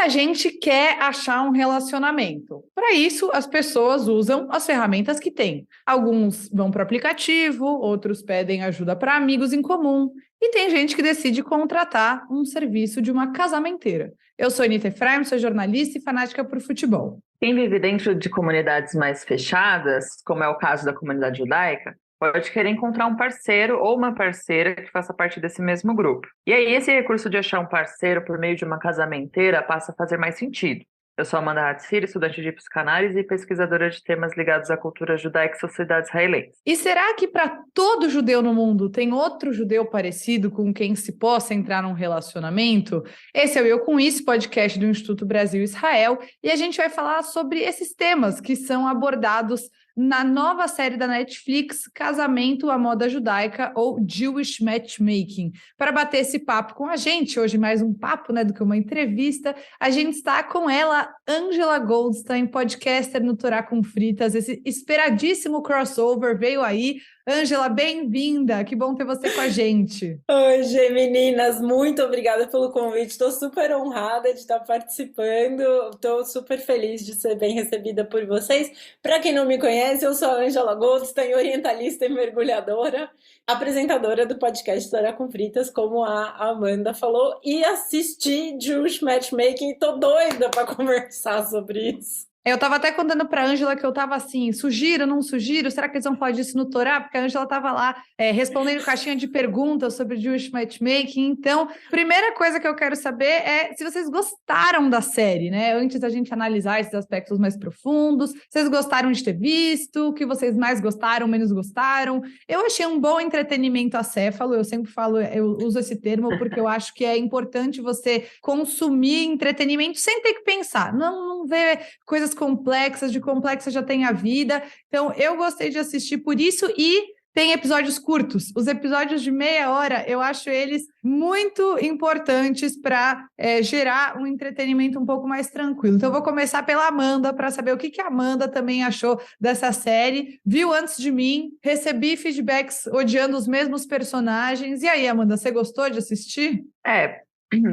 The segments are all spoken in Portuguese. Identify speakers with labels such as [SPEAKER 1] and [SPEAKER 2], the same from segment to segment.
[SPEAKER 1] Muita gente quer achar um relacionamento. Para isso, as pessoas usam as ferramentas que têm. Alguns vão para o aplicativo, outros pedem ajuda para amigos em comum. E tem gente que decide contratar um serviço de uma casamenteira. Eu sou Anita Efraim, sou jornalista e fanática por futebol.
[SPEAKER 2] Quem vive dentro de comunidades mais fechadas, como é o caso da comunidade judaica, pode querer encontrar um parceiro ou uma parceira que faça parte desse mesmo grupo. E aí esse recurso de achar um parceiro por meio de uma casamenteira passa a fazer mais sentido. Eu sou Amanda Hatzir, estudante de psicanálise e pesquisadora de temas ligados à cultura judaica e sociedade israelense.
[SPEAKER 1] E será que para todo judeu no mundo tem outro judeu parecido com quem se possa entrar num relacionamento? Esse é o Eu Com Isso, podcast do Instituto Brasil Israel, e a gente vai falar sobre esses temas que são abordados na nova série da Netflix, Casamento à Moda Judaica, ou Jewish Matchmaking. Para bater esse papo com a gente, hoje mais um papo, né, do que uma entrevista, a gente está com ela, Angela Goldstein, podcaster no Torá com Fritas. Esse esperadíssimo crossover veio aí. Angela, bem-vinda, que bom ter você com a gente.
[SPEAKER 3] Oi, meninas, muito obrigada pelo convite, estou super honrada de estar participando, estou super feliz de ser bem recebida por vocês. Para quem não me conhece, eu sou a Angela Goldstein, orientalista e mergulhadora, apresentadora do podcast Torá com Fritas, como a Amanda falou, e assisti Jewish Matchmaking, estou doida para conversar sobre isso.
[SPEAKER 1] Eu estava até contando para a Ângela que eu estava assim, sugiro, não sugiro? Será que eles vão falar disso no Torá? Porque a Ângela estava lá respondendo caixinha de perguntas sobre Jewish Matchmaking. Então, primeira coisa que eu quero saber é se vocês gostaram da série, né? Antes da gente analisar esses aspectos mais profundos. Vocês gostaram de ter visto? O que vocês mais gostaram, menos gostaram? Eu achei um bom entretenimento acéfalo. Eu sempre falo, eu uso esse termo porque eu acho que é importante você consumir entretenimento sem ter que pensar. Não ver coisas complexas, de complexa já tem a vida. Então, eu gostei de assistir por isso e tem episódios curtos. Os episódios de meia hora, eu acho eles muito importantes para gerar um entretenimento um pouco mais tranquilo. Então, eu vou começar pela Amanda, para saber o que a Amanda também achou dessa série. Viu antes de mim, recebi feedbacks odiando os mesmos personagens. E aí, Amanda, você gostou de assistir?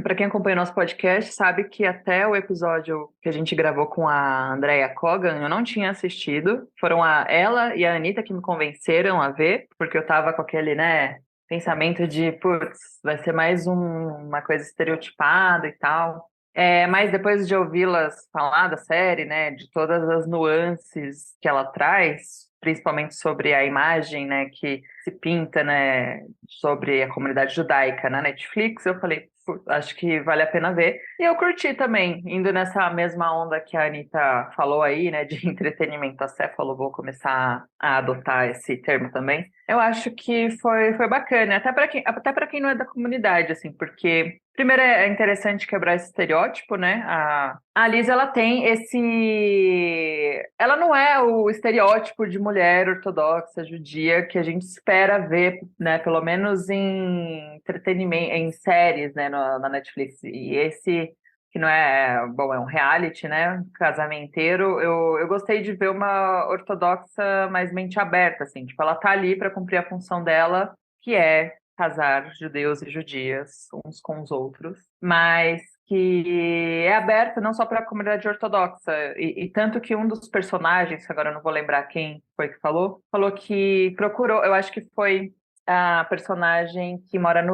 [SPEAKER 2] Para quem acompanha o nosso podcast, sabe que até o episódio que a gente gravou com a Andrea Kogan, eu não tinha assistido. Foram ela e a Anitta que me convenceram a ver, porque eu tava com aquele, né, pensamento de, putz, vai ser mais uma coisa estereotipada e tal. Mas depois de ouvi-las falar da série, né, de todas as nuances que ela traz, principalmente sobre a imagem, né, que se pinta, né, sobre a comunidade judaica na Netflix, eu falei, acho que vale a pena ver. E eu curti também, indo nessa mesma onda que a Anitta falou aí, né, de entretenimento acéfalo, vou começar a adotar esse termo também. Eu acho que foi bacana, até para quem não é da comunidade, assim, porque primeiro é interessante quebrar esse estereótipo, né? A Liz, ela tem ela não é o estereótipo de mulher ortodoxa, judia, que a gente espera ver, né? Pelo menos em entretenimento, em séries, né? Na Netflix. E esse, que não é... Bom, é um reality, né? Casamenteiro. Eu gostei de ver uma ortodoxa mais mente aberta, assim. Tipo, ela tá ali para cumprir a função dela, que é casar judeus e judias uns com os outros, mas que é aberta não só para a comunidade ortodoxa, e tanto que um dos personagens, agora eu não vou lembrar quem foi que falou que procurou, eu acho que foi a personagem que mora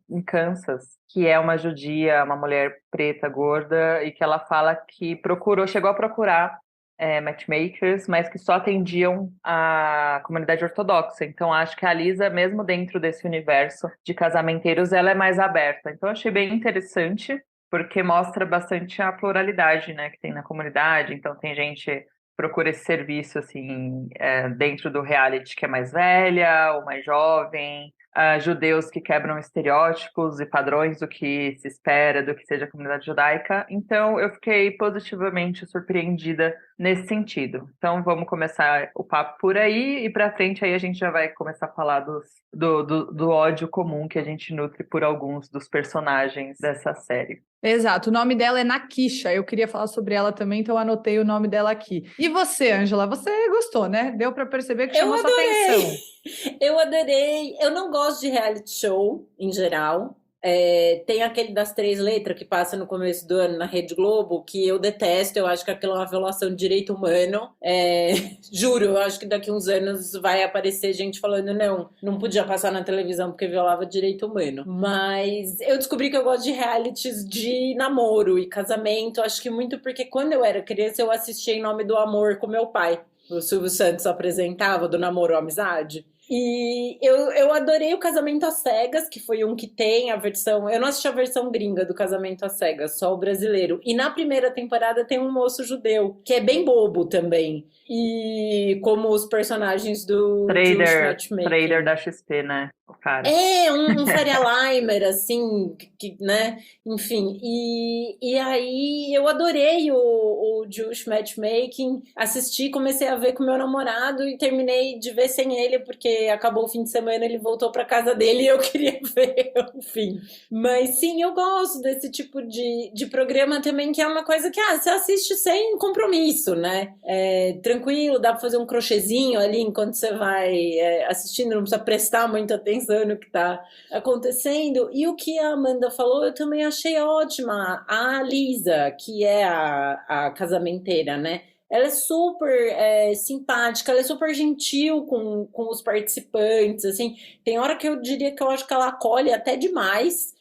[SPEAKER 2] em Kansas, que é uma judia, uma mulher preta, gorda, e que ela fala que chegou a procurar matchmakers, mas que só atendiam a comunidade ortodoxa. Então, acho que a Lisa, mesmo dentro desse universo de casamenteiros, ela é mais aberta. Então, achei bem interessante, porque mostra bastante a pluralidade, né, que tem na comunidade. Então, tem gente que procura esse serviço, assim, dentro do reality, que é mais velha ou mais jovem, judeus que quebram estereótipos e padrões do que se espera do que seja a comunidade judaica. Então, eu fiquei positivamente surpreendida nesse sentido. Então, vamos começar o papo por aí, e para frente aí a gente já vai começar a falar do ódio comum que a gente nutre por alguns dos personagens dessa série.
[SPEAKER 1] Exato, o nome dela é Nakisha, eu queria falar sobre ela também, então eu anotei o nome dela aqui. E você, Angela, você gostou, né? Deu para perceber que chamou sua atenção.
[SPEAKER 3] Eu adorei. Eu não gosto de reality show, em geral. Tem aquele das 3 letras que passa no começo do ano na Rede Globo, que eu detesto, eu acho que aquilo é uma violação de direito humano. Juro, eu acho que daqui uns anos vai aparecer gente falando não podia passar na televisão porque violava direito humano. Mas eu descobri que eu gosto de realities de namoro e casamento, acho que muito porque quando eu era criança eu assistia Em Nome do Amor com meu pai. O Silvio Santos apresentava do Namoro ou Amizade. E eu adorei o Casamento às Cegas, que foi um que tem a versão... Eu não assisti a versão gringa do Casamento às Cegas, só o brasileiro. E na primeira temporada tem um moço judeu, que é bem bobo também. E como os personagens do
[SPEAKER 2] trader da XP, né? O cara.
[SPEAKER 3] Um Faria Limer, assim, né? Enfim, e aí eu adorei o Jewish Matchmaking, assisti, comecei a ver com meu namorado e terminei de ver sem ele, porque acabou o fim de semana, ele voltou pra casa dele e eu queria ver o fim. Mas sim, eu gosto desse tipo de programa também, que é uma coisa que você assiste sem compromisso, né? Tranquilo, dá pra fazer um crochêzinho ali enquanto você vai assistindo, não precisa prestar muita atenção no que tá acontecendo. E o que a Amanda falou, eu também achei ótima. A Lisa, que é a casamenteira, né? Ela é super simpática, ela é super gentil com os participantes, assim. Tem hora que eu diria que eu acho que ela acolhe até demais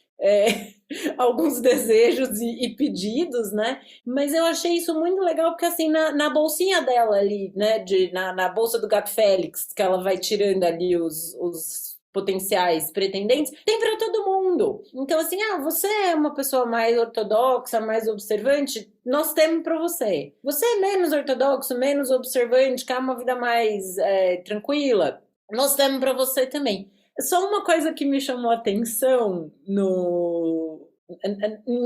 [SPEAKER 3] alguns desejos e pedidos, né? Mas eu achei isso muito legal, porque assim, na bolsinha dela ali, né? Na bolsa do Gato Félix, que ela vai tirando ali os potenciais pretendentes, tem para todo mundo. Então, assim, você é uma pessoa mais ortodoxa, mais observante, nós temos para você. Você é menos ortodoxo, menos observante, quer uma vida mais tranquila, nós temos para você também. Só uma coisa que me chamou a atenção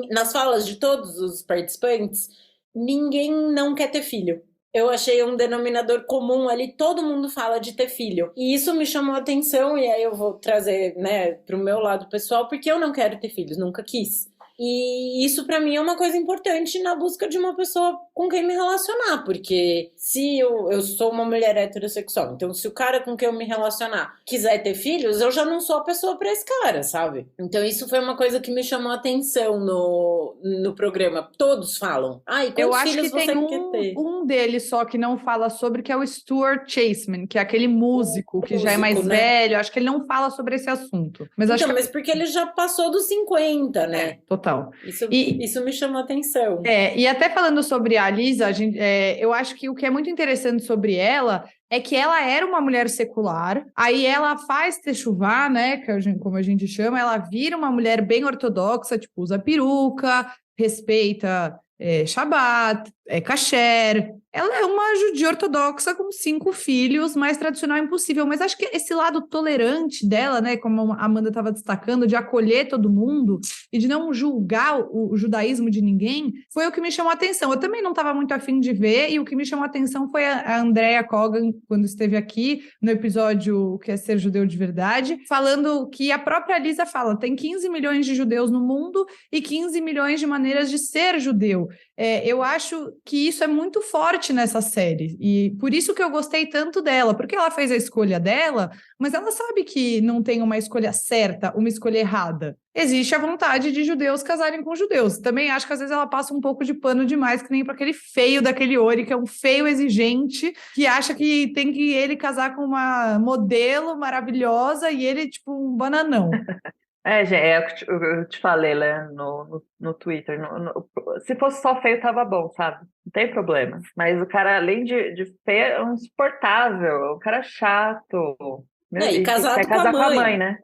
[SPEAKER 3] nas falas de todos os participantes, ninguém não quer ter filho. Eu achei um denominador comum ali, todo mundo fala de ter filho. E isso me chamou a atenção, e aí eu vou trazer, né, pro meu lado pessoal, porque eu não quero ter filhos, nunca quis. E isso pra mim é uma coisa importante na busca de uma pessoa com quem me relacionar, porque se eu sou uma mulher heterossexual, então se o cara com quem eu me relacionar quiser ter filhos, eu já não sou a pessoa pra esse cara, sabe? Então isso foi uma coisa que me chamou a atenção no programa. Todos falam. E
[SPEAKER 1] eu
[SPEAKER 3] quantos
[SPEAKER 1] acho
[SPEAKER 3] filhos
[SPEAKER 1] que tem
[SPEAKER 3] você quer ter?
[SPEAKER 1] um deles só que não fala sobre, que é o Stuart Chaseman, que é aquele músico que já é mais velho. Acho que ele não fala sobre esse assunto. Mas
[SPEAKER 3] então,
[SPEAKER 1] acho que...
[SPEAKER 3] mas porque ele já passou dos 50, né?
[SPEAKER 1] Total.
[SPEAKER 3] Isso me chamou a atenção.
[SPEAKER 1] E até falando sobre a Lisa, eu acho que o que é muito interessante sobre ela é que ela era uma mulher secular, aí ela faz techuvá, né, como a gente chama, ela vira uma mulher bem ortodoxa, tipo, usa peruca, respeita Shabat, kasher. Ela é uma judia ortodoxa com 5 filhos, mais tradicional impossível. Mas acho que esse lado tolerante dela, né, como a Amanda estava destacando, de acolher todo mundo e de não julgar o judaísmo de ninguém, foi o que me chamou a atenção. Eu também não estava muito afim de ver, e o que me chamou a atenção foi a Andrea Kogan, quando esteve aqui no episódio que é Ser Judeu de Verdade, falando que a própria Lisa fala, tem 15 milhões de judeus no mundo e 15 milhões de maneiras de ser judeu. Eu acho que isso é muito forte nessa série, e por isso que eu gostei tanto dela, porque ela fez a escolha dela, mas ela sabe que não tem uma escolha certa, uma escolha errada. Existe a vontade de judeus casarem com judeus. Também acho que às vezes ela passa um pouco de pano demais, que nem para aquele feio daquele Ori, que é um feio exigente, que acha que tem que ele casar com uma modelo maravilhosa e ele, tipo, um bananão.
[SPEAKER 2] Eu te falei, né, no Twitter. Se fosse só feio, tava bom, sabe? Não tem problema. Mas o cara, além de feio, é insuportável. O cara é chato.
[SPEAKER 3] E casado
[SPEAKER 2] quer casar
[SPEAKER 3] com a
[SPEAKER 2] mãe, né?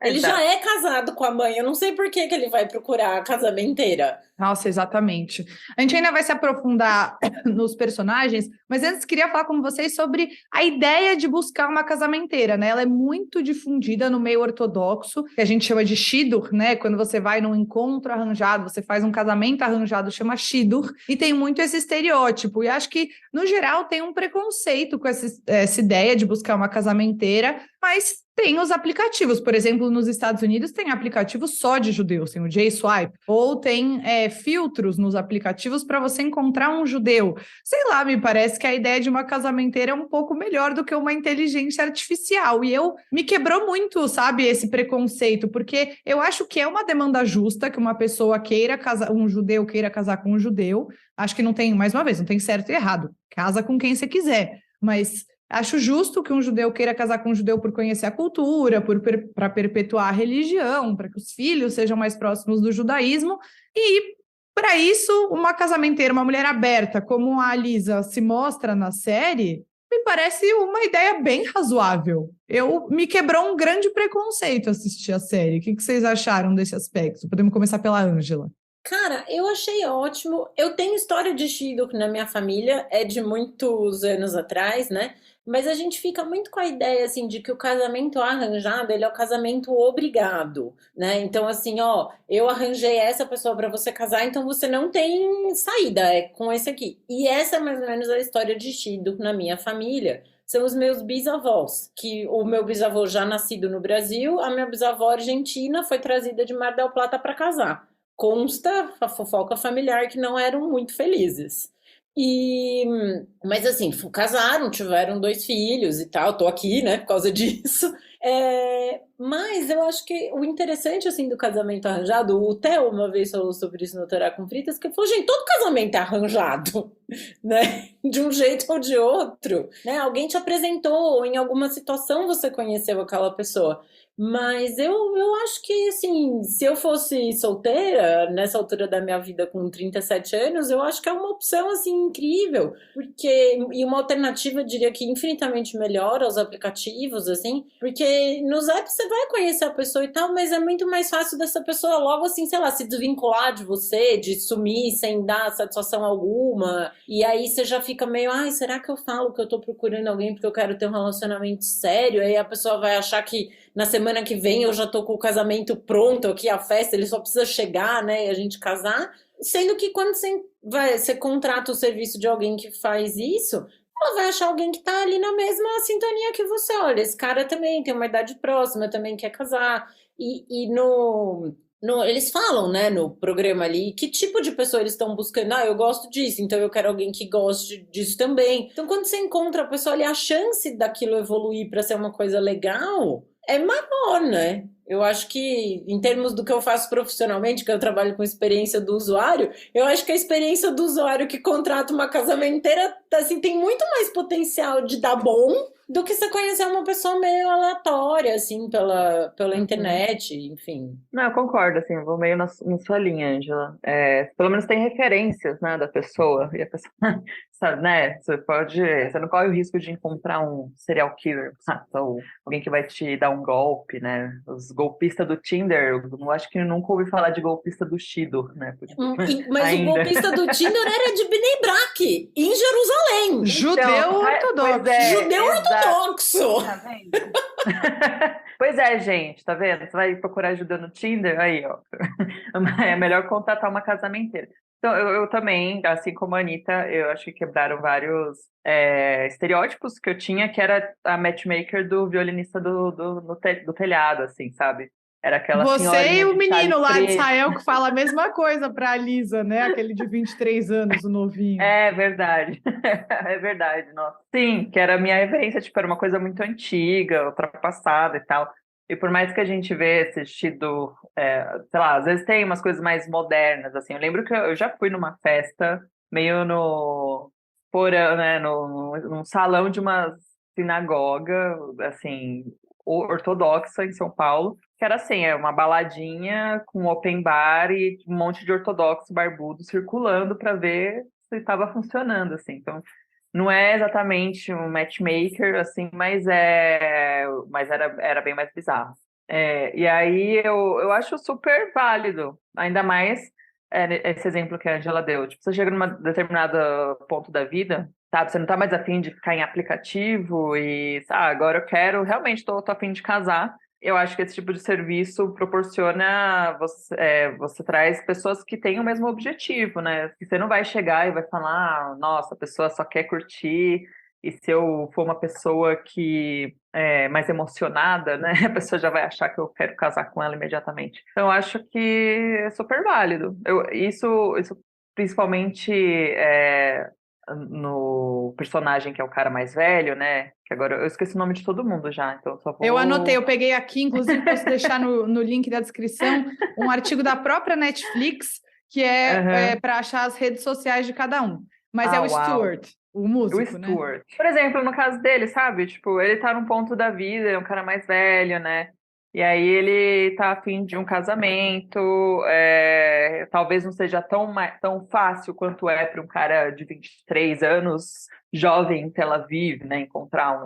[SPEAKER 3] Ele já é casado com a mãe. Eu não sei por que ele vai procurar a casamenteira.
[SPEAKER 1] Nossa, exatamente. A gente ainda vai se aprofundar nos personagens, mas antes queria falar com vocês sobre a ideia de buscar uma casamenteira, né? Ela é muito difundida no meio ortodoxo, que a gente chama de shidur, né? Quando você vai num encontro arranjado, você faz um casamento arranjado, chama shidur, e tem muito esse estereótipo. E acho que, no geral, tem um preconceito com essa ideia de buscar uma casamenteira, fronteira, mas tem os aplicativos. Por exemplo, nos Estados Unidos tem aplicativos só de judeus, tem o J-Swipe, ou tem filtros nos aplicativos para você encontrar um judeu. Sei lá, me parece que a ideia de uma casamenteira é um pouco melhor do que uma inteligência artificial. E me quebrou muito, sabe, esse preconceito, porque eu acho que é uma demanda justa que uma pessoa queira casar, um judeu queira casar com um judeu. Acho que não tem, mais uma vez, não tem certo e errado. Casa com quem você quiser, mas acho justo que um judeu queira casar com um judeu por conhecer a cultura, para perpetuar a religião, para que os filhos sejam mais próximos do judaísmo. E, para isso, uma casamenteira, uma mulher aberta, como a Lisa se mostra na série, me parece uma ideia bem razoável. Me quebrou um grande preconceito assistir a série. O que vocês acharam desse aspecto? Podemos começar pela Ângela.
[SPEAKER 3] Cara, eu achei ótimo. Eu tenho história de Shidduch na minha família, é de muitos anos atrás, né? Mas a gente fica muito com a ideia, assim, de que o casamento arranjado, ele é o casamento obrigado, né? Então, assim, ó, eu arranjei essa pessoa para você casar, então você não tem saída, é com esse aqui. E essa é mais ou menos a história de Shidduch na minha família. São os meus bisavós, que o meu bisavô já nascido no Brasil, a minha bisavó argentina foi trazida de Mar del Plata para casar. Consta a fofoca familiar que não eram muito felizes. Mas assim, casaram, tiveram 2 filhos e tal, tô aqui, né, por causa disso. Mas eu acho que o interessante, assim, do casamento arranjado, o Theo uma vez falou sobre isso no Torá com Fritas, que ele falou, gente, todo casamento é arranjado, né, de um jeito ou de outro, né, alguém te apresentou, ou em alguma situação você conheceu aquela pessoa. Mas eu acho que, assim, se eu fosse solteira, nessa altura da minha vida com 37 anos, eu acho que é uma opção, assim, incrível. E uma alternativa, eu diria que infinitamente melhor aos aplicativos, assim, porque nos apps você vai conhecer a pessoa e tal, mas é muito mais fácil dessa pessoa logo, assim, sei lá, se desvincular de você, de sumir sem dar satisfação alguma. E aí você já fica meio, ai, será que eu falo que eu tô procurando alguém porque eu quero ter um relacionamento sério? Aí a pessoa vai achar que na semana que vem eu já tô com o casamento pronto aqui, a festa, ele só precisa chegar, né, e a gente casar. Sendo que quando você contrata o serviço de alguém que faz isso, ela vai achar alguém que tá ali na mesma sintonia que você. Olha, esse cara também tem uma idade próxima, também quer casar. Eles falam, né, no programa ali, que tipo de pessoa eles estão buscando. Ah, eu gosto disso, então eu quero alguém que goste disso também. Então, quando você encontra a pessoa ali, a chance daquilo evoluir para ser uma coisa legal é maior, né? Eu acho que, em termos do que eu faço profissionalmente, que eu trabalho com experiência do usuário, eu acho que a experiência do usuário que contrata uma casamenteira, assim, tem muito mais potencial de dar bom do que você conhecer uma pessoa meio aleatória, assim, pela internet, enfim.
[SPEAKER 2] Não, eu concordo, assim, eu vou meio na sua linha, Ângela. Pelo menos tem referências, né, da pessoa, e a pessoa, sabe, né, você não corre o risco de encontrar um serial killer, sabe, ou alguém que vai te dar um golpe, né, os golpistas do Tinder, eu acho que nunca ouvi falar de golpista do Shidduch, né,
[SPEAKER 3] mas
[SPEAKER 2] ainda.
[SPEAKER 3] O golpista do Tinder era de Bnei Brak, em Jerusalém.
[SPEAKER 1] Judeu ortodoxo.
[SPEAKER 3] Judeu ortodoxo.
[SPEAKER 2] Tá vendo? Pois é, gente, tá vendo? Você vai procurar judeu no Tinder, aí, ó. É melhor contratar uma casamenteira. Então, eu também, assim como a Anitta, eu acho que quebraram vários estereótipos que eu tinha, que era a matchmaker do violinista do telhado, assim, sabe? Era aquela
[SPEAKER 1] Você e o menino lá de
[SPEAKER 2] preto.
[SPEAKER 1] Israel que fala a mesma coisa para a Lisa, né? Aquele de 23 anos, o novinho.
[SPEAKER 2] É verdade. É verdade, nossa. Sim, que era a minha referência, tipo, era uma coisa muito antiga, ultrapassada e tal. E por mais que a gente vê assistido, sei lá, às vezes tem umas coisas mais modernas, assim. Eu lembro que eu já fui numa festa, meio né, num salão de uma sinagoga, assim, ortodoxa em São Paulo, que era assim, uma baladinha com open bar e um monte de ortodoxo barbudo circulando para ver se estava funcionando, assim. Então, não é exatamente um matchmaker, assim, mas era bem mais bizarro. E aí eu acho super válido, ainda mais esse exemplo que a Angela deu. Tipo, você chega num determinado ponto da vida, sabe? Você não tá mais afim de ficar em aplicativo e, agora eu quero, realmente tô afim de casar. Eu acho que esse tipo de serviço proporciona, você traz pessoas que têm o mesmo objetivo, né? Que você não vai chegar e vai falar, nossa, a pessoa só quer curtir E se eu for uma pessoa que é mais emocionada, né, a pessoa já vai achar que eu quero casar com ela imediatamente. Então, eu acho que é super válido. Isso principalmente no personagem que é o cara mais velho, né? Que agora eu esqueci o nome de todo mundo já, então só vou...
[SPEAKER 1] Eu anotei, eu peguei aqui, inclusive posso deixar no link da descrição um artigo da própria Netflix, que é para achar as redes sociais de cada um. Mas é o
[SPEAKER 2] uau.
[SPEAKER 1] Stuart, o
[SPEAKER 2] O
[SPEAKER 1] músico, né?
[SPEAKER 2] Stuart. Por exemplo, no caso dele, sabe? Tipo, ele tá num ponto da vida, é um cara mais velho, né? E aí ele tá a fim de um casamento, talvez não seja tão fácil quanto é para um cara de 23 anos, jovem em Tel Aviv, né? Encontrar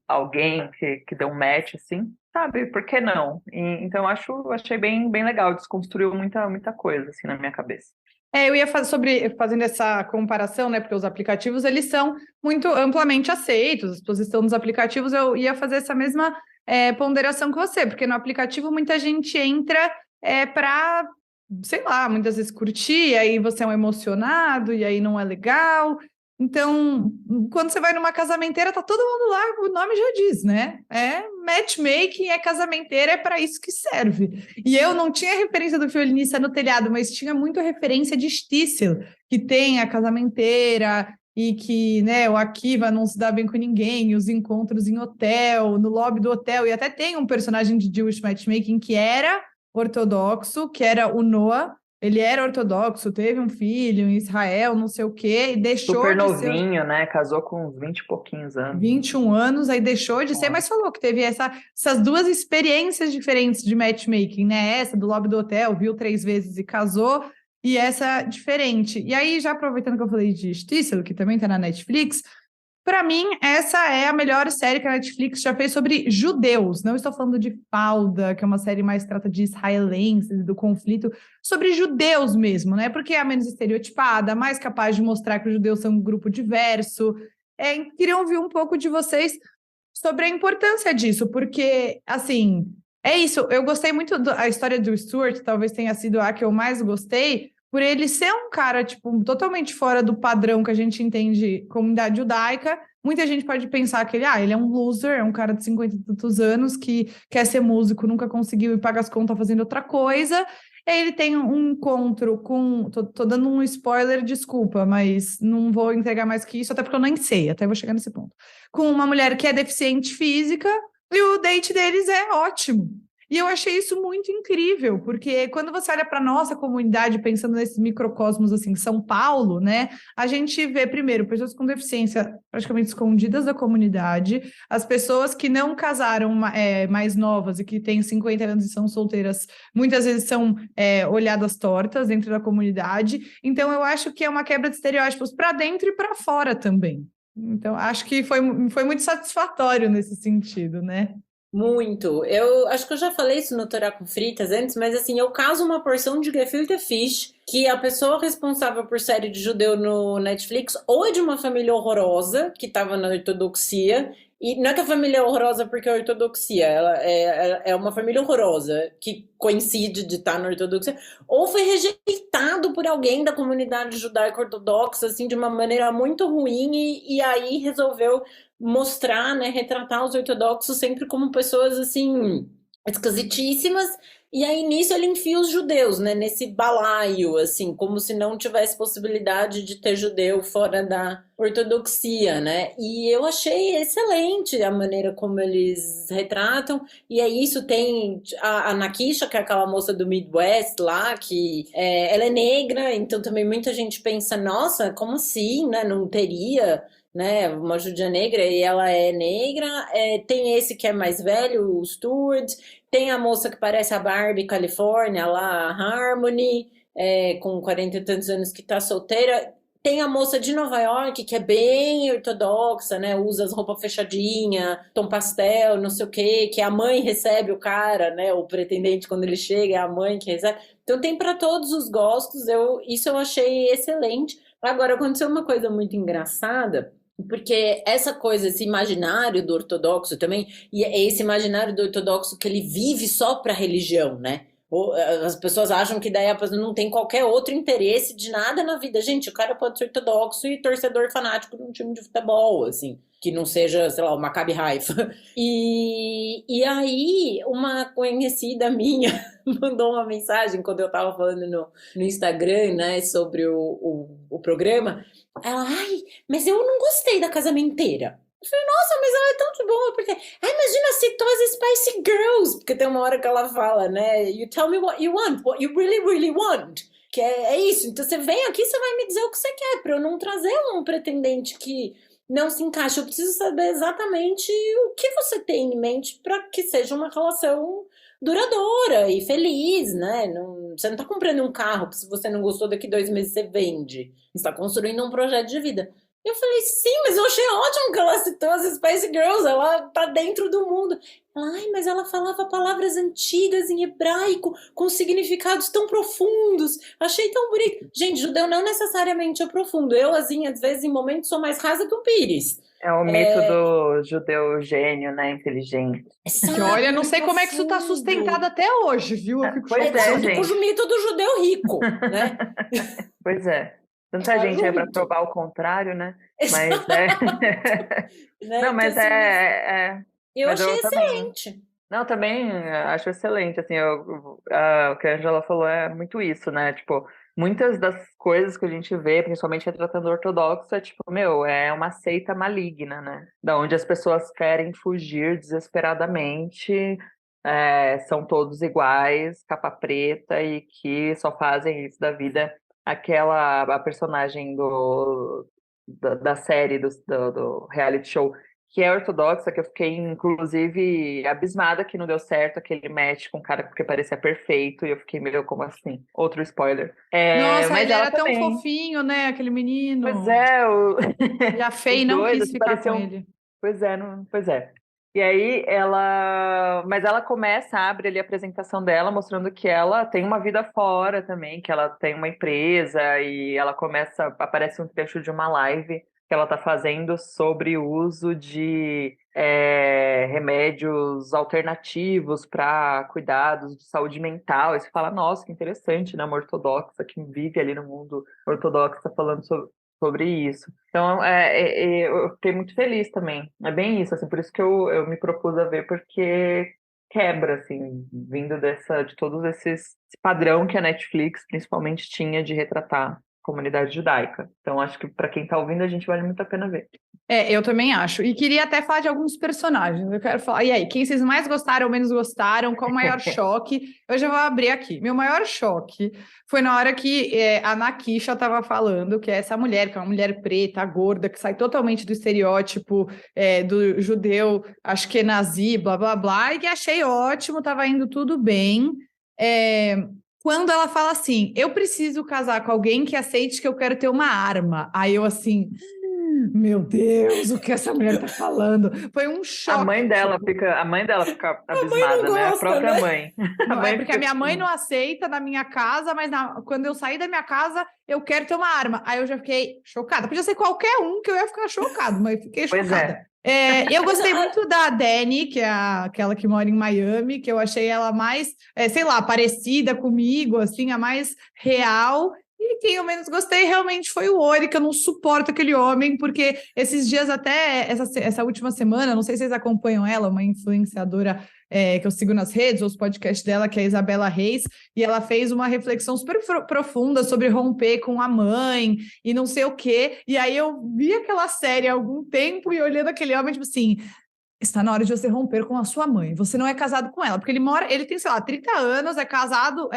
[SPEAKER 2] alguém que dê um match, assim, sabe? Por que não? Então achei bem, bem legal, desconstruiu muita coisa, assim, na minha cabeça.
[SPEAKER 1] Eu ia fazendo essa comparação, né? Porque os aplicativos, eles são muito amplamente aceitos, a exposição dos aplicativos, eu ia fazer essa mesma ponderação que você, porque no aplicativo muita gente entra para, sei lá, muitas vezes curtir, e aí você é um emocionado, e aí não é legal. Então, quando você vai numa casamenteira, tá todo mundo lá, o nome já diz, né? É matchmaking, é casamenteira, é para isso que serve. E eu não tinha referência do Violinista no Telhado, mas tinha muito referência de Stissel, que tem a casamenteira e que, né, o Akiva não se dá bem com ninguém, e os encontros em hotel, no lobby do hotel, e até tem um personagem de Jewish Matchmaking que era ortodoxo, que era o Noah. Ele era ortodoxo, teve um filho em Israel, não sei o quê, e deixou
[SPEAKER 2] Super
[SPEAKER 1] de ser
[SPEAKER 2] novinho, né? Casou com uns 20 e pouquinhos anos.
[SPEAKER 1] 21 anos, aí deixou de ser, mas falou que teve essas duas experiências diferentes de matchmaking, né? Essa do lobby do hotel, viu 3 vezes e casou, e essa diferente. E aí, já aproveitando que eu falei de Stissel, que também tá na Netflix, para mim, essa é a melhor série que a Netflix já fez sobre judeus. Não estou falando de Falda, que é uma série mais que trata de israelenses, do conflito, sobre judeus mesmo, né? Porque é menos estereotipada, mais capaz de mostrar que os judeus são um grupo diverso. Queria ouvir um pouco de vocês sobre a importância disso, porque, assim, é isso. Eu gostei muito da história do Stuart, talvez tenha sido a que eu mais gostei, por ele ser um cara, tipo, totalmente fora do padrão que a gente entende comunidade judaica. Muita gente pode pensar que ele é um loser, é um cara de 50 e tantos anos que quer ser músico, nunca conseguiu e paga as contas fazendo outra coisa. E aí ele tem um encontro com... Tô dando um spoiler, desculpa, mas não vou entregar mais que isso, até porque eu nem sei, até vou chegar nesse ponto. Com uma mulher que é deficiente física, e o date deles é ótimo. E eu achei isso muito incrível, porque quando você olha para a nossa comunidade, pensando nesses microcosmos assim, São Paulo, né? A gente vê, primeiro, pessoas com deficiência praticamente escondidas da comunidade, as pessoas que não casaram mais novas e que têm 50 anos e são solteiras, muitas vezes são olhadas tortas dentro da comunidade. Então, eu acho que é uma quebra de estereótipos para dentro e para fora também. Então, acho que foi muito satisfatório nesse sentido, né?
[SPEAKER 3] Muito. Eu acho que eu já falei isso no Torá com Fritas antes, mas assim, eu caso uma porção de gefilte fish, que a pessoa responsável por série de judeu no Netflix ou é de uma família horrorosa, que estava na ortodoxia, e não é que a família é horrorosa porque é ortodoxia, ela é uma família horrorosa, que coincide de estar na ortodoxia, ou foi rejeitado por alguém da comunidade judaica ortodoxa, assim, de uma maneira muito ruim, e aí resolveu mostrar, né, retratar os ortodoxos sempre como pessoas, assim, esquisitíssimas, e aí nisso ele enfia os judeus, né, nesse balaio, assim, como se não tivesse possibilidade de ter judeu fora da ortodoxia, né, e eu achei excelente a maneira como eles retratam, e é isso, tem a Nakisha, que é aquela moça do Midwest lá, que ela é negra, então também muita gente pensa, nossa, como assim, né, não teria... né, uma judia negra, e ela é negra, tem esse que é mais velho, o Stuart, tem a moça que parece a Barbie Califórnia, lá, a Harmony, com 40 e tantos anos, que tá solteira, tem a moça de Nova York, que é bem ortodoxa, né, usa as roupas fechadinhas, tom pastel, não sei o quê, que a mãe recebe o cara, né, o pretendente quando ele chega, é a mãe que recebe, então tem para todos os gostos, isso eu achei excelente. Agora, aconteceu uma coisa muito engraçada, porque essa coisa, esse imaginário do ortodoxo também, e é esse imaginário do ortodoxo que ele vive só para a religião, né? As pessoas acham que daí a pessoa não tem qualquer outro interesse de nada na vida. Gente, o cara pode ser ortodoxo e torcedor fanático de um time de futebol, assim, que não seja, sei lá, o Maccabi Haifa. E aí, uma conhecida minha mandou uma mensagem quando eu tava falando no Instagram, né, sobre o programa. Ela, ai, mas eu não gostei da casamenteira. Eu falei, nossa, mas ela é tão de boa, porque... Ai, imagina, citou as Spice Girls, porque tem uma hora que ela fala, né? You tell me what you want, what you really, really want. Que é isso, então você vem aqui, você vai me dizer o que você quer, para eu não trazer um pretendente que não se encaixa. Eu preciso saber exatamente o que você tem em mente para que seja uma relação duradoura e feliz, né? Você não tá comprando um carro, que se você não gostou, daqui 2 meses você vende. Você está construindo um projeto de vida. Eu falei, sim, mas eu achei ótimo que ela citou as Spice Girls, ela tá dentro do mundo. Ai, mas ela falava palavras antigas em hebraico, com significados tão profundos. Achei tão bonito. Gente, judeu não necessariamente é profundo. Eu, assim, às vezes, em momentos, sou mais rasa que o Pires.
[SPEAKER 2] É o mito do judeu gênio, né? Inteligente.
[SPEAKER 1] Que olha, não sei como é que isso tá sustentado até hoje, viu? Eu fico
[SPEAKER 2] Pois
[SPEAKER 1] chocada.
[SPEAKER 2] é, gente.
[SPEAKER 3] O mito do judeu rico, né?
[SPEAKER 2] Pois é. Tanta gente aí para provar o contrário, né? Mas
[SPEAKER 3] Né?
[SPEAKER 2] Não, mas
[SPEAKER 3] então,
[SPEAKER 2] é...
[SPEAKER 3] Eu
[SPEAKER 2] Mas
[SPEAKER 3] achei
[SPEAKER 2] eu também.
[SPEAKER 3] excelente.
[SPEAKER 2] Não, também acho excelente, assim, o que a Angela falou é muito isso, né, tipo, muitas das coisas que a gente vê, principalmente retratando ortodoxo, é tipo, meu, é uma seita maligna, né, da onde as pessoas querem fugir desesperadamente, são todos iguais, capa preta, e que só fazem isso da vida. A personagem da série, do reality show, que é ortodoxa, que eu fiquei, inclusive, abismada que não deu certo aquele match com o cara porque parecia perfeito, e eu fiquei, meu, como assim? Outro spoiler.
[SPEAKER 1] Nossa,
[SPEAKER 2] Mas
[SPEAKER 1] ele
[SPEAKER 2] ela
[SPEAKER 1] era tão
[SPEAKER 2] também.
[SPEAKER 1] fofinho, né? Aquele menino.
[SPEAKER 2] Pois é,
[SPEAKER 1] E a Fei
[SPEAKER 2] os
[SPEAKER 1] não
[SPEAKER 2] dois
[SPEAKER 1] quis ficar com
[SPEAKER 2] pareciam.
[SPEAKER 1] ele.
[SPEAKER 2] Pois é, pois é. E aí mas ela começa, abre ali a apresentação dela, mostrando que ela tem uma vida fora também, que ela tem uma empresa, e ela aparece um trecho de uma live que ela está fazendo sobre o uso de remédios alternativos para cuidados de saúde mental. E você fala, nossa, que interessante, né? Uma ortodoxa que vive ali no mundo ortodoxo falando sobre isso. Então, eu fiquei muito feliz também. É bem isso, assim, por isso que eu me propus a ver, porque quebra, assim, vindo de todos esse padrão que a Netflix principalmente tinha de retratar a comunidade judaica. Então, acho que para quem está ouvindo, a gente vale muito a pena ver.
[SPEAKER 1] Eu também acho. E queria até falar de alguns personagens. Eu quero falar. E aí, quem vocês mais gostaram ou menos gostaram? Qual o maior choque? Eu já vou abrir aqui. Meu maior choque foi na hora que a Nakisha estava falando que é essa mulher, que é uma mulher preta, gorda, que sai totalmente do estereótipo do judeu, acho que é nazi, blá, blá, blá, e que achei ótimo, estava indo tudo bem. Quando ela fala assim, eu preciso casar com alguém que aceite que eu quero ter uma arma. Aí eu assim... Meu Deus, o que essa mulher tá falando? Foi um choque.
[SPEAKER 2] A mãe dela fica abismada, né? A própria mãe.
[SPEAKER 1] Não, porque a minha mãe não aceita na minha casa, mas quando eu sair da minha casa, eu quero ter uma arma. Aí eu já fiquei chocada. Podia ser qualquer um que eu ia ficar chocado, mas fiquei chocada. Eu gostei muito da Dani, que é aquela que mora em Miami, que eu achei ela mais, sei lá, parecida comigo, assim, a mais real. E quem eu menos gostei realmente foi o Ori, que eu não suporto aquele homem, porque esses dias até, essa última semana, não sei se vocês acompanham ela, uma influenciadora que eu sigo nas redes, ou os podcasts dela, que é a Isabela Reis, e ela fez uma reflexão super profunda sobre romper com a mãe e não sei o quê. E aí eu vi aquela série há algum tempo e olhando aquele homem, tipo assim... Está na hora de você romper com a sua mãe. Você não é casado com ela, porque ele tem, sei lá, 30 anos, é casado,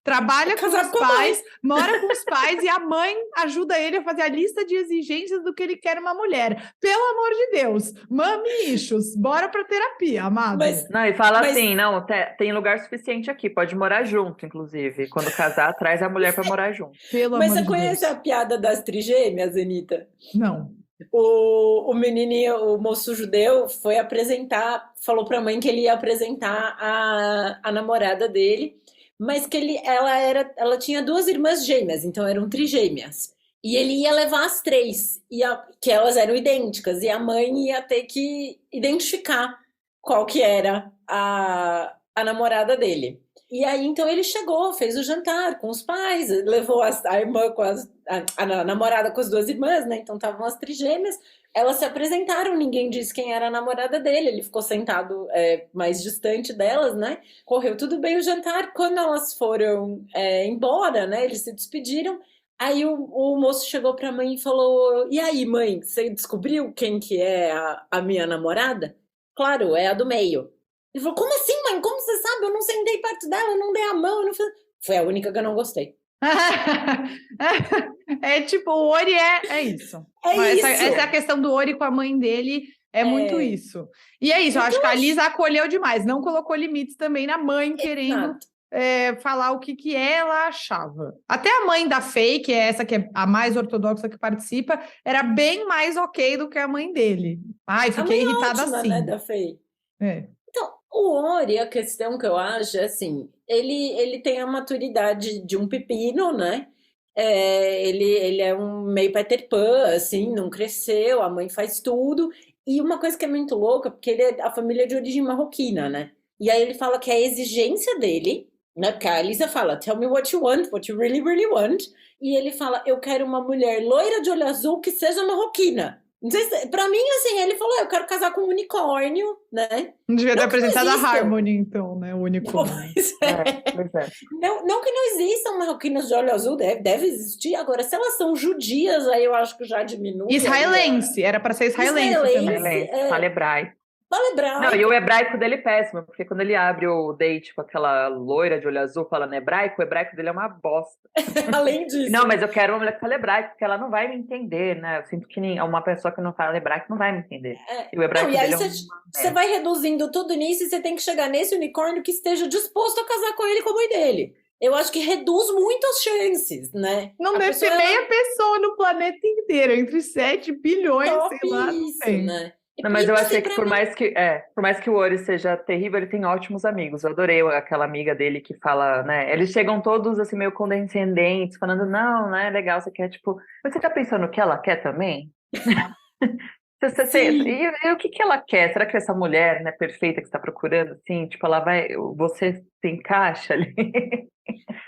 [SPEAKER 1] trabalha com os pais, mora com os pais, e a mãe ajuda ele a fazer a lista de exigências do que ele quer uma mulher. Pelo amor de Deus, mami issues, bora pra terapia, amado.
[SPEAKER 2] E fala assim, não, tem lugar suficiente aqui, pode morar junto, inclusive. Quando casar, traz a mulher para morar junto.
[SPEAKER 3] Mas você conhece a piada das trigêmeas, Anitta?
[SPEAKER 1] Não.
[SPEAKER 3] O menininho, o moço judeu, foi falou para a mãe que ele ia apresentar a namorada dele, mas que ela tinha 2 irmãs gêmeas, então eram trigêmeas. E ele ia levar as 3, que elas eram idênticas, e a mãe ia ter que identificar qual que era a namorada dele. E aí, então, ele chegou, fez o jantar com os pais, levou a irmã com a namorada com as duas irmãs, né? Então, estavam as trigêmeas. Elas se apresentaram, ninguém disse quem era a namorada dele. Ele ficou sentado mais distante delas, né? Correu tudo bem o jantar. Quando elas foram embora, né? Eles se despediram. Aí o moço chegou para a mãe e falou: E aí, mãe, você descobriu quem que é a minha namorada? Claro, é a do meio. Ele falou: Como assim, mãe? Como você sabe? Eu não sentei perto dela, eu não dei a mão. Eu não fiz... Foi a única que eu não gostei.
[SPEAKER 1] É tipo, o Ori é isso. Essa é a questão do Ori com a mãe dele, muito isso. E é isso, eu acho que a Lisa acolheu demais, não colocou limites também na mãe querendo falar o que ela achava. Até a mãe da Faye, que é essa que é a mais ortodoxa que participa, era bem mais ok do que a mãe dele. Ai, fiquei irritada
[SPEAKER 3] ótima,
[SPEAKER 1] assim.
[SPEAKER 3] Né, da Faye. Então, o Ori, a questão que eu acho é assim, ele tem a maturidade de um pepino, né? Ele é um meio Peter Pan, assim, não cresceu, a mãe faz tudo. E uma coisa que é muito louca, porque a família é de origem marroquina, né? E aí ele fala que a exigência dele, né? Porque a Lisa fala, tell me what you want, what you really, really want. E ele fala, eu quero uma mulher loira de olho azul que seja marroquina. Não sei se, pra mim, assim, ele falou, eu quero casar com um unicórnio, né?
[SPEAKER 1] Não devia ter apresentado a Harmony, então, né? O unicórnio.
[SPEAKER 2] Pois é.
[SPEAKER 3] Não que não existam marroquinas de olho azul, deve existir. Agora, se elas são judias, aí eu acho que já diminui.
[SPEAKER 1] Israelense, era pra ser israelense também.
[SPEAKER 2] Fala hebraico.
[SPEAKER 3] Fala hebraico.
[SPEAKER 2] Não, e o hebraico dele é péssimo, porque quando ele abre o date com aquela loira de olho azul falando hebraico, o hebraico dele é uma bosta.
[SPEAKER 3] Além disso.
[SPEAKER 2] Não, mas eu quero uma mulher que fale hebraico, porque ela não vai me entender, né? Eu sinto que uma pessoa que não fala hebraico não vai me entender. E o hebraico dele
[SPEAKER 3] você vai reduzindo tudo nisso e você tem que chegar nesse unicórnio que esteja disposto a casar com ele como dele. Eu acho que reduz muito as chances, né?
[SPEAKER 1] Não deve ter meia pessoa no planeta inteiro, entre 7 bilhões, sei lá, não sei.
[SPEAKER 3] Né?
[SPEAKER 2] Não, mas eu achei que por mais que o Ori seja terrível, ele tem ótimos amigos. Eu adorei aquela amiga dele que fala, né? Eles chegam todos assim meio condescendentes, falando, não é legal, você quer, tipo, mas você tá pensando o que ela quer também? E o que ela quer? Será que essa mulher, né, perfeita que você está procurando, assim, tipo, você se encaixa ali?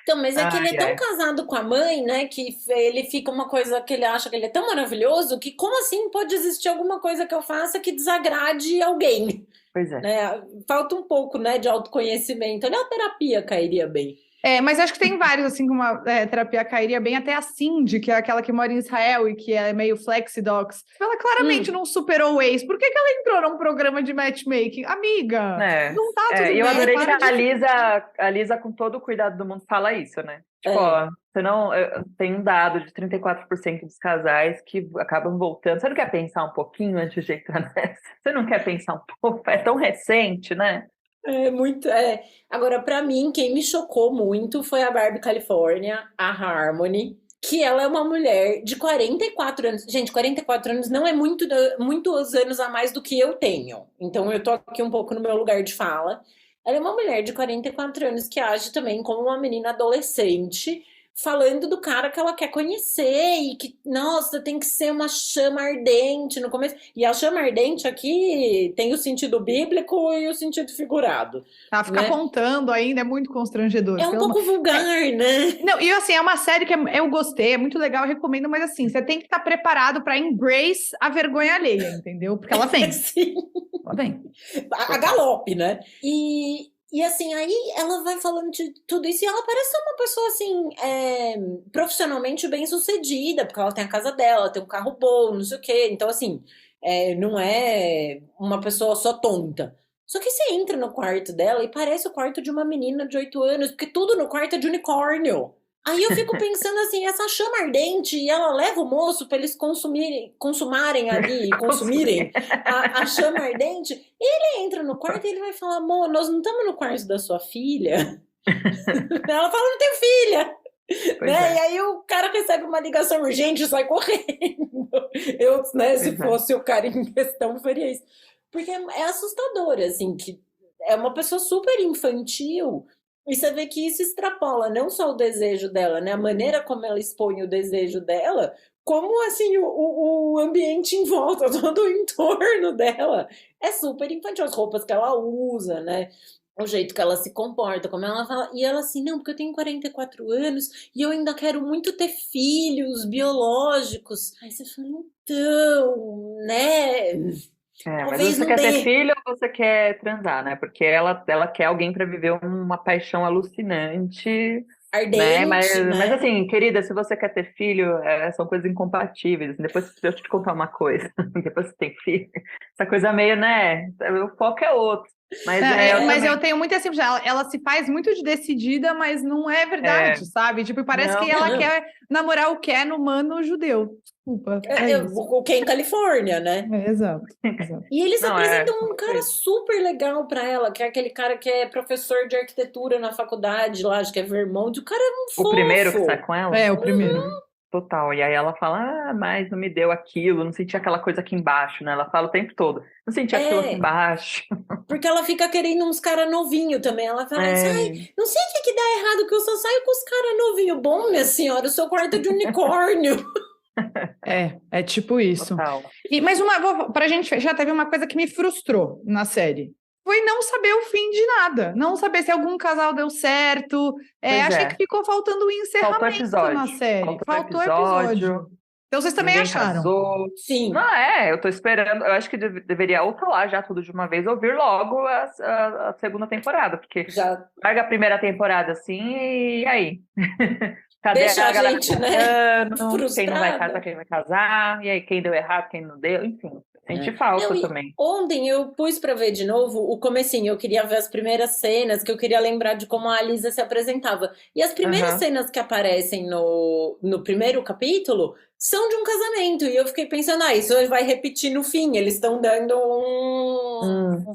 [SPEAKER 3] Então, mas é que ele é tão casado com a mãe, né, que ele fica uma coisa que ele acha que ele é tão maravilhoso, que como assim pode existir alguma coisa que eu faça que desagrade alguém?
[SPEAKER 2] Pois é.
[SPEAKER 3] Né? Falta um pouco, né, de autoconhecimento. Ali a terapia cairia bem.
[SPEAKER 1] Mas acho que tem vários, assim, como a terapia cairia bem, até a Cindy, que é aquela que mora em Israel e que é meio flexidox. Ela claramente não superou o ex. Por que ela entrou num programa de matchmaking? Amiga, não tá tudo bem.
[SPEAKER 2] Eu adorei que a Lisa, com todo o cuidado do mundo, fala isso, né? Tipo, você não... Tem um dado de 34% dos casais que acabam voltando. Você não quer pensar um pouquinho antes de entrar nessa? Você não quer pensar um pouco? É tão recente, né?
[SPEAKER 3] Agora, pra mim, quem me chocou muito foi a Barbie California, a Harmony, que ela é uma mulher de 44 anos. Gente, 44 anos não é muitos anos a mais do que eu tenho. Então, eu tô aqui um pouco no meu lugar de fala. Ela é uma mulher de 44 anos que age também como uma menina adolescente, falando do cara que ela quer conhecer e que, nossa, tem que ser uma chama ardente no começo. E a chama ardente aqui tem o sentido bíblico e o sentido figurado.
[SPEAKER 1] Ficar apontando ainda é muito constrangedor.
[SPEAKER 3] É um pouco vulgar, né?
[SPEAKER 1] Não, e assim, é uma série que eu gostei, é muito legal, eu recomendo, mas assim, você tem que estar preparado para embrace a vergonha alheia, entendeu? Porque ela vem.
[SPEAKER 3] Sim.
[SPEAKER 1] Ela vem.
[SPEAKER 3] A galope, né? E assim, aí ela vai falando de tudo isso e ela parece ser uma pessoa, assim, profissionalmente bem sucedida, porque ela tem a casa dela, tem um carro bom, não sei o quê. Então, assim, não é uma pessoa só tonta. Só que você entra no quarto dela e parece o quarto de uma menina de 8 anos, porque tudo no quarto é de unicórnio. Aí eu fico pensando assim, essa chama ardente, e ela leva o moço para eles consumirem ali, consumirem a chama ardente. Ele entra no quarto e ele vai falar, amor, nós não estamos no quarto da sua filha. Ela fala, não tenho filha. Né? E aí o cara recebe uma ligação urgente e sai correndo. Eu, né, se fosse o cara em questão, faria isso. Porque é assustador, assim, que é uma pessoa super infantil. E você vê que isso extrapola não só o desejo dela, né? A maneira como ela expõe o desejo dela, como, assim, o ambiente em volta, todo o entorno dela é super infantil. As roupas que ela usa, né? o jeito que ela se comporta, como ela fala. E ela assim, não, porque eu tenho 44 anos e eu ainda quero muito ter filhos biológicos. Aí você fala, então, né?
[SPEAKER 2] Mas
[SPEAKER 3] Talvez
[SPEAKER 2] você
[SPEAKER 3] não
[SPEAKER 2] quer ter
[SPEAKER 3] dê.
[SPEAKER 2] filho ou você quer transar, né? Porque ela quer alguém para viver uma paixão alucinante, né?
[SPEAKER 3] Ardente,
[SPEAKER 2] Mas
[SPEAKER 3] né?
[SPEAKER 2] assim, querida, se você quer ter filho, são coisas incompatíveis. Depois, deixa eu te contar uma coisa. Depois que você tem filho, essa coisa meio, né? O foco é outro. Mas eu
[SPEAKER 1] Mas
[SPEAKER 2] também.
[SPEAKER 1] eu tenho muito assim, ela se faz muito de decidida, mas não é
[SPEAKER 2] É,
[SPEAKER 1] verdade, sabe? Tipo, parece que
[SPEAKER 2] não,
[SPEAKER 1] ela
[SPEAKER 3] Não.
[SPEAKER 1] quer namorar o Ken, humano judeu. Desculpa, é isso.
[SPEAKER 3] O que é em Califórnia, né?
[SPEAKER 1] Exato, exato.
[SPEAKER 3] E eles
[SPEAKER 2] não, é
[SPEAKER 3] apresentam um
[SPEAKER 2] muito
[SPEAKER 3] cara
[SPEAKER 2] isso.
[SPEAKER 3] super legal pra ela, que é aquele cara que é professor de arquitetura na faculdade lá, acho que é Vermont. O cara é um
[SPEAKER 2] O primeiro que sai
[SPEAKER 3] fofo.
[SPEAKER 2] com ela?
[SPEAKER 1] É, o primeiro.
[SPEAKER 2] Uhum, total. E aí ela fala, mas não me deu aquilo, não senti aquela coisa aqui embaixo, né? Ela fala o tempo todo, não senti aquilo aqui
[SPEAKER 3] É,
[SPEAKER 2] embaixo.
[SPEAKER 3] porque ela fica querendo uns caras novinhos também. Ela fala assim, ai,
[SPEAKER 2] É,
[SPEAKER 3] não sei o que que dá errado, que eu só saio com os caras novinhos. Bom, minha senhora, o seu quarto é de unicórnio.
[SPEAKER 1] É tipo isso.
[SPEAKER 2] total.
[SPEAKER 1] Mas pra gente fechar, teve uma coisa que me frustrou na série. Foi não saber o fim de nada. Não saber se algum casal deu certo.
[SPEAKER 2] Pois
[SPEAKER 1] Achei que
[SPEAKER 2] é,
[SPEAKER 1] ficou faltando o
[SPEAKER 2] faltou
[SPEAKER 1] encerramento na
[SPEAKER 2] episódio.
[SPEAKER 1] série.
[SPEAKER 2] Faltou
[SPEAKER 1] Faltou episódio.
[SPEAKER 2] episódio,
[SPEAKER 1] Então vocês também
[SPEAKER 2] ninguém
[SPEAKER 1] acharam?
[SPEAKER 2] casou. Não,
[SPEAKER 3] Sim,
[SPEAKER 2] eu tô esperando. Eu acho que deveria ou falar já tudo de uma vez, ou vir logo a segunda temporada, porque
[SPEAKER 3] já
[SPEAKER 2] larga a primeira temporada assim, e aí? Cadê
[SPEAKER 3] deixa
[SPEAKER 2] a
[SPEAKER 3] a
[SPEAKER 2] galera
[SPEAKER 3] gente, né,
[SPEAKER 2] casando? Quem não vai casar,
[SPEAKER 3] frustrada.
[SPEAKER 2] quem vai casar? E aí, quem deu errado, quem não deu? Enfim,
[SPEAKER 3] É.
[SPEAKER 2] senti
[SPEAKER 3] Não,
[SPEAKER 2] falta
[SPEAKER 3] e
[SPEAKER 2] também.
[SPEAKER 3] ontem eu pus pra ver de novo o comecinho. Eu queria ver as primeiras cenas, que eu queria lembrar de como a Alisa se apresentava. E as primeiras
[SPEAKER 2] Aham.
[SPEAKER 3] cenas que aparecem no primeiro capítulo são de um casamento. E eu fiquei pensando, isso vai repetir no fim. Eles estão dando
[SPEAKER 2] Hum,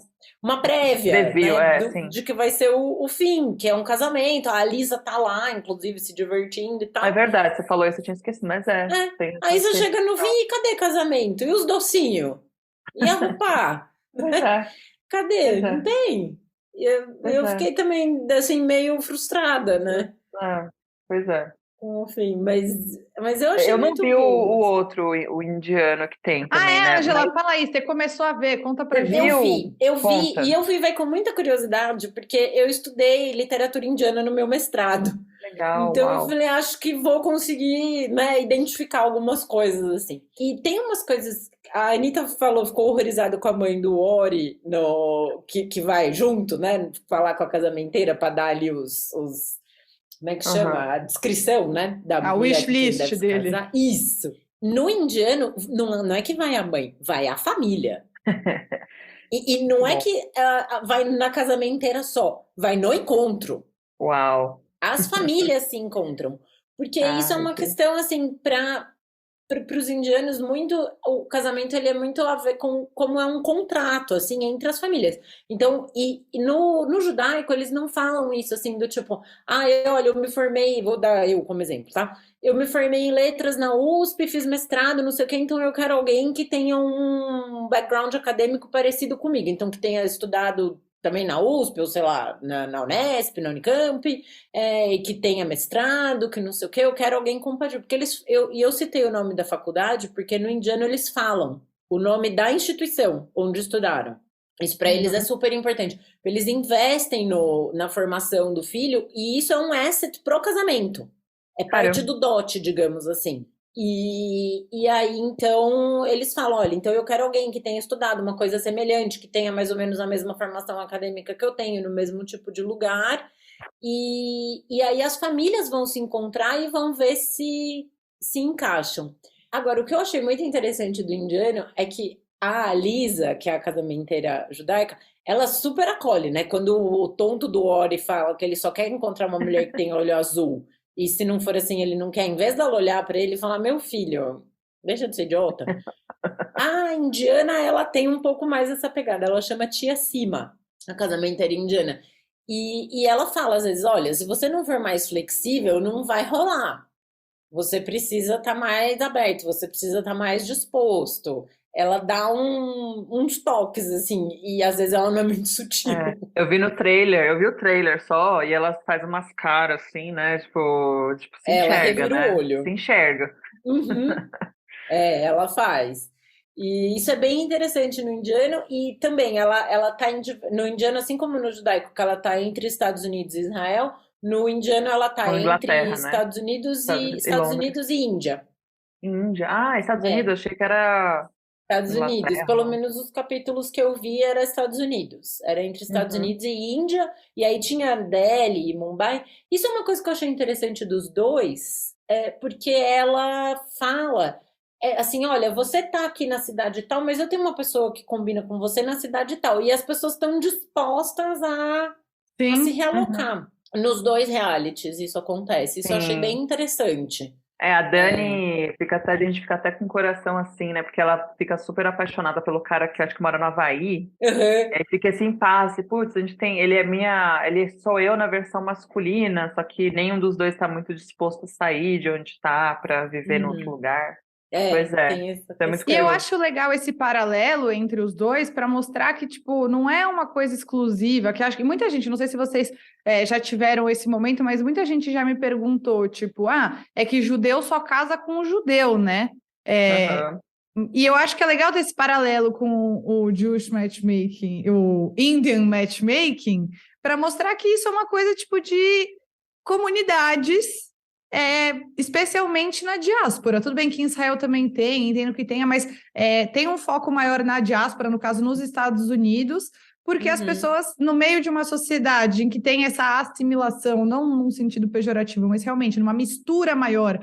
[SPEAKER 3] uma prévia,
[SPEAKER 2] Preview,
[SPEAKER 3] né,
[SPEAKER 2] sim.
[SPEAKER 3] de que vai ser o fim, que é um casamento. A Alisa tá lá, inclusive, se divertindo e
[SPEAKER 2] É
[SPEAKER 3] tal.
[SPEAKER 2] verdade, você falou isso, eu tinha esquecido, mas
[SPEAKER 3] É. Aí
[SPEAKER 2] tem
[SPEAKER 3] você
[SPEAKER 2] que.
[SPEAKER 3] chega no fim e cadê casamento? E os docinhos? E a roupa?
[SPEAKER 2] Pois é,
[SPEAKER 3] Cadê?
[SPEAKER 2] pois
[SPEAKER 3] Não
[SPEAKER 2] é,
[SPEAKER 3] tem. E
[SPEAKER 2] pois
[SPEAKER 3] eu
[SPEAKER 2] é.
[SPEAKER 3] fiquei também, assim, meio frustrada, né?
[SPEAKER 2] É, pois é.
[SPEAKER 3] Enfim, mas eu achei
[SPEAKER 2] Eu não
[SPEAKER 3] muito
[SPEAKER 2] vi
[SPEAKER 3] boa.
[SPEAKER 2] o outro, o indiano que tem
[SPEAKER 1] Ah,
[SPEAKER 2] também, né? Mas
[SPEAKER 1] Angela, fala aí. Você começou a ver, conta pra
[SPEAKER 2] você
[SPEAKER 1] gente.
[SPEAKER 2] viu?
[SPEAKER 3] E
[SPEAKER 2] Conta.
[SPEAKER 3] eu fui ver com muita curiosidade, porque eu estudei literatura indiana no meu mestrado.
[SPEAKER 2] Legal,
[SPEAKER 3] Então eu
[SPEAKER 2] uau.
[SPEAKER 3] falei, acho que vou conseguir, né, identificar algumas coisas assim. E tem umas coisas. A Anitta falou, ficou horrorizada com a mãe do Ori, que vai junto, né? Falar com a casamenteira para dar ali os. Como é que chama?
[SPEAKER 2] Aham.
[SPEAKER 3] A descrição, né? Da
[SPEAKER 1] A
[SPEAKER 3] mulher
[SPEAKER 1] wish
[SPEAKER 3] com quem ele
[SPEAKER 1] list
[SPEAKER 3] deve se
[SPEAKER 1] dele.
[SPEAKER 3] casar. Isso. No indiano, não é que vai a mãe, vai a família. E não é
[SPEAKER 2] Bom,
[SPEAKER 3] que vai na casamenteira só, vai no encontro.
[SPEAKER 2] uau.
[SPEAKER 3] As famílias se encontram. Porque isso é
[SPEAKER 2] Ai,
[SPEAKER 3] uma
[SPEAKER 2] que...
[SPEAKER 3] questão, assim, para os indianos, muito, o casamento ele é muito a ver com como é um contrato, assim, entre as famílias. Então, e no judaico, eles não falam isso, assim, do tipo, olha, eu me formei, vou dar eu como exemplo, tá? Eu me formei em letras na USP, fiz mestrado, não sei o quê, então eu quero alguém que tenha um background acadêmico parecido comigo, então que tenha estudado também na USP, ou sei lá, na Unesp, na Unicamp, e que tenha mestrado, que não sei o quê, eu quero alguém compatível. Porque eu citei o nome da faculdade, porque no indiano eles falam o nome da instituição onde estudaram. Isso para eles é
[SPEAKER 2] Uhum.
[SPEAKER 3] super importante. Eles investem na formação do filho, e isso é um asset pro casamento. É parte
[SPEAKER 2] Caramba.
[SPEAKER 3] do dote, digamos assim. E aí, então, eles falam: olha, então eu quero alguém que tenha estudado uma coisa semelhante, que tenha mais ou menos a mesma formação acadêmica que eu tenho, no mesmo tipo de lugar. E aí as famílias vão se encontrar e vão ver se encaixam. Agora, o que eu achei muito interessante do indiano é que a Lisa, que é a casamenteira judaica, ela super acolhe, né? Quando o tonto do Ori fala que ele só quer encontrar uma mulher que tem olho azul, e se não for assim, ele não quer, em vez dela olhar para ele e falar: meu filho, deixa de ser idiota. A indiana, ela tem um pouco mais essa pegada. Ela chama tia Sima, a casamenteira indiana. E ela fala às vezes: olha, se você não for mais flexível, não vai rolar. Você precisa estar mais aberto, você precisa estar mais disposto. Ela dá uns toques, assim, e às vezes ela não é muito sutil.
[SPEAKER 2] Eu vi o trailer só, e ela faz umas caras assim, né? Tipo, se
[SPEAKER 3] Ela
[SPEAKER 2] enxerga,
[SPEAKER 3] revira o
[SPEAKER 2] né? Se
[SPEAKER 3] olho.
[SPEAKER 2] enxerga.
[SPEAKER 3] Uhum. Ela faz. E isso é bem interessante no indiano, e também ela tá no indiano, assim como no judaico, que ela tá entre Estados Unidos e Israel, no indiano ela tá
[SPEAKER 2] Ou
[SPEAKER 3] entre
[SPEAKER 2] Inglaterra, né? E
[SPEAKER 3] Estados
[SPEAKER 2] Londres.
[SPEAKER 3] Unidos e Índia.
[SPEAKER 2] Índia. Ah, Estados Unidos,
[SPEAKER 3] É,
[SPEAKER 2] achei que era
[SPEAKER 3] Estados Unidos.
[SPEAKER 2] Inglaterra,
[SPEAKER 3] Pelo
[SPEAKER 2] não.
[SPEAKER 3] menos os capítulos que eu vi era Estados Unidos. Era entre Estados
[SPEAKER 2] Uhum.
[SPEAKER 3] Unidos e Índia, e aí tinha Delhi e Mumbai. Isso é uma coisa que eu achei interessante dos dois, porque ela fala assim, olha, você tá aqui na cidade tal, mas eu tenho uma pessoa que combina com você na cidade tal. E as pessoas estão dispostas a se
[SPEAKER 2] Sim, uhum,
[SPEAKER 3] realocar. Nos dois realities isso acontece. Isso eu achei bem
[SPEAKER 2] sim.
[SPEAKER 3] interessante.
[SPEAKER 2] A
[SPEAKER 3] É,
[SPEAKER 2] Dani fica até, a gente fica até com o coração assim, né? Porque ela fica super apaixonada pelo cara que acho que mora no Havaí.
[SPEAKER 3] uhum.
[SPEAKER 2] Aí fica esse impasse, putz, a gente tem, ele sou eu na versão masculina, só que nenhum dos dois está muito disposto a sair de onde está para viver no outro
[SPEAKER 3] Uhum.
[SPEAKER 2] lugar. Pois é,
[SPEAKER 3] Tem essa
[SPEAKER 2] isso é muito
[SPEAKER 1] E eu
[SPEAKER 3] questão.
[SPEAKER 2] curioso.
[SPEAKER 1] acho legal esse paralelo entre os dois para mostrar que, tipo, não é uma coisa exclusiva, que acho que muita gente, não sei se vocês já tiveram esse momento, mas muita gente já me perguntou, tipo, é que judeu só casa com judeu, né? É,
[SPEAKER 2] Aham.
[SPEAKER 1] e eu acho que é legal ter esse paralelo com o Jewish matchmaking, o Indian matchmaking, para mostrar que isso é uma coisa, tipo, de comunidades especialmente na diáspora. Tudo bem que em Israel também tem, entendo que tenha, mas tem um foco maior na diáspora, no caso, nos Estados Unidos, porque as
[SPEAKER 3] Uhum.
[SPEAKER 1] pessoas, no meio de uma sociedade em que tem essa assimilação, não num sentido pejorativo, mas realmente numa mistura maior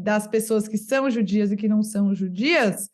[SPEAKER 1] das pessoas que são judias e que não são judias,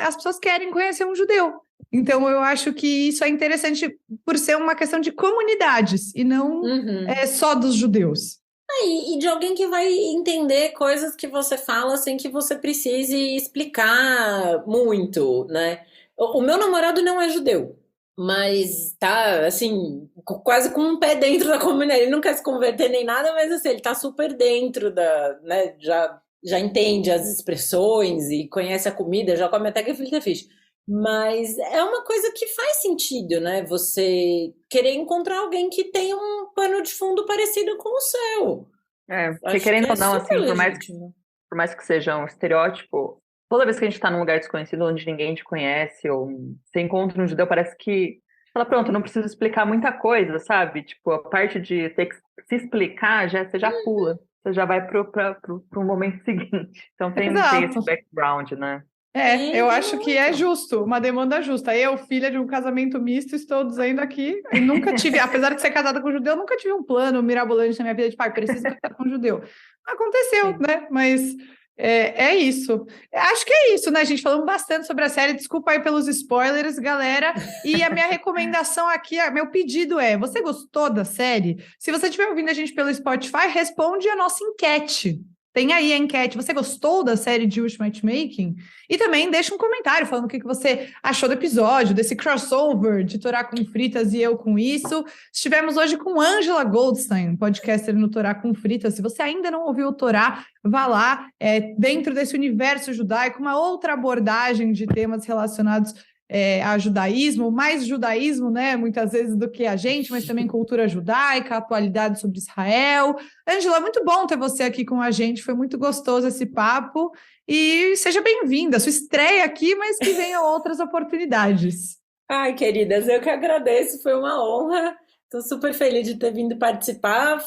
[SPEAKER 1] as pessoas querem conhecer um judeu. Então, eu acho que isso é interessante por ser uma questão de comunidades e não
[SPEAKER 3] Uhum.
[SPEAKER 1] só dos judeus.
[SPEAKER 3] E de alguém que vai entender coisas que você fala sem que você precise explicar muito, né? O meu namorado não é judeu, mas tá, assim, quase com um pé dentro da comunidade. Ele não quer se converter nem nada, mas assim, ele tá super dentro né? Já entende as expressões e conhece a comida, já come até gefilte fish. Mas é uma coisa que faz sentido, né? Você querer encontrar alguém que tenha um pano de fundo parecido com o seu.
[SPEAKER 2] Porque
[SPEAKER 3] Acho que
[SPEAKER 2] querendo
[SPEAKER 3] é
[SPEAKER 2] ou não,
[SPEAKER 3] super
[SPEAKER 2] assim,
[SPEAKER 3] legítimo.
[SPEAKER 2] por mais que seja um estereótipo, toda vez que a gente está num lugar desconhecido, onde ninguém te conhece, ou você encontra um judeu, parece que fala, pronto, não preciso explicar muita coisa, sabe? Tipo, a parte de ter que se explicar, você já pula. Você já vai pro momento seguinte. Então tem esse
[SPEAKER 1] Exato.
[SPEAKER 2] background, né?
[SPEAKER 1] Eu
[SPEAKER 3] Tem
[SPEAKER 1] acho que é
[SPEAKER 3] muito.
[SPEAKER 1] justo, uma demanda justa. Eu, filha de um casamento misto, estou dizendo aqui, e nunca tive, apesar de ser casada com judeu, nunca tive um plano mirabolante na minha vida de pai, preciso casar com judeu. Aconteceu,
[SPEAKER 2] Sim.
[SPEAKER 1] né? Mas é isso. Acho que é isso, né, gente? Falamos bastante sobre a série. Desculpa aí pelos spoilers, galera. E a minha recomendação aqui, meu pedido é: você gostou da série? Se você estiver ouvindo a gente pelo Spotify, responde a nossa enquete. Tem aí a enquete. Você gostou da série de Jewish Matchmaking? E também deixa um comentário falando o que você achou do episódio, desse crossover de Torá com Fritas e eu com isso. Estivemos hoje com Angela Goldstein, podcaster no Torá com Fritas. Se você ainda não ouviu o Torá, vá lá, dentro desse universo judaico, uma outra abordagem de temas relacionados a judaísmo, mais judaísmo, né, muitas vezes do que a gente, mas também cultura judaica, atualidade sobre Israel. Angela, muito bom ter você aqui com a gente, foi muito gostoso esse papo. E seja bem-vinda, sua estreia aqui, mas que venham outras oportunidades.
[SPEAKER 3] Ai, queridas, eu que agradeço, foi uma honra. Estou super feliz de ter vindo participar.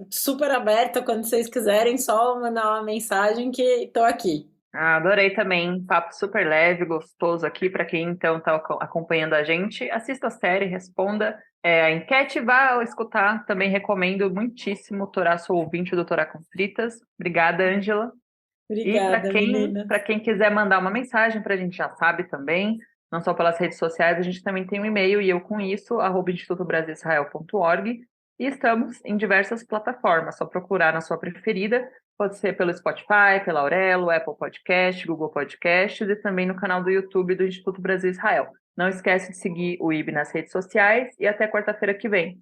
[SPEAKER 3] Super aberta quando vocês quiserem, só mandar uma mensagem que estou aqui.
[SPEAKER 2] Adorei também, papo super leve, gostoso aqui para quem então está acompanhando a gente. Assista a série, responda a enquete, vá escutar. Também recomendo muitíssimo Torá, sou ouvinte do Torá com Fritas. Obrigada, Ângela. E
[SPEAKER 3] Obrigada, menina.
[SPEAKER 2] para quem quiser mandar uma mensagem, para a gente já sabe também, não só pelas redes sociais, a gente também tem um e-mail, e eu com isso, @institutobrasilisrael.org, e estamos em diversas plataformas, só procurar na sua preferida, pode ser pelo Spotify, pela Aurelo, Apple Podcast, Google Podcasts, e também no canal do YouTube do Instituto Brasil Israel. Não esquece de seguir o IB nas redes sociais, e até quarta-feira que vem.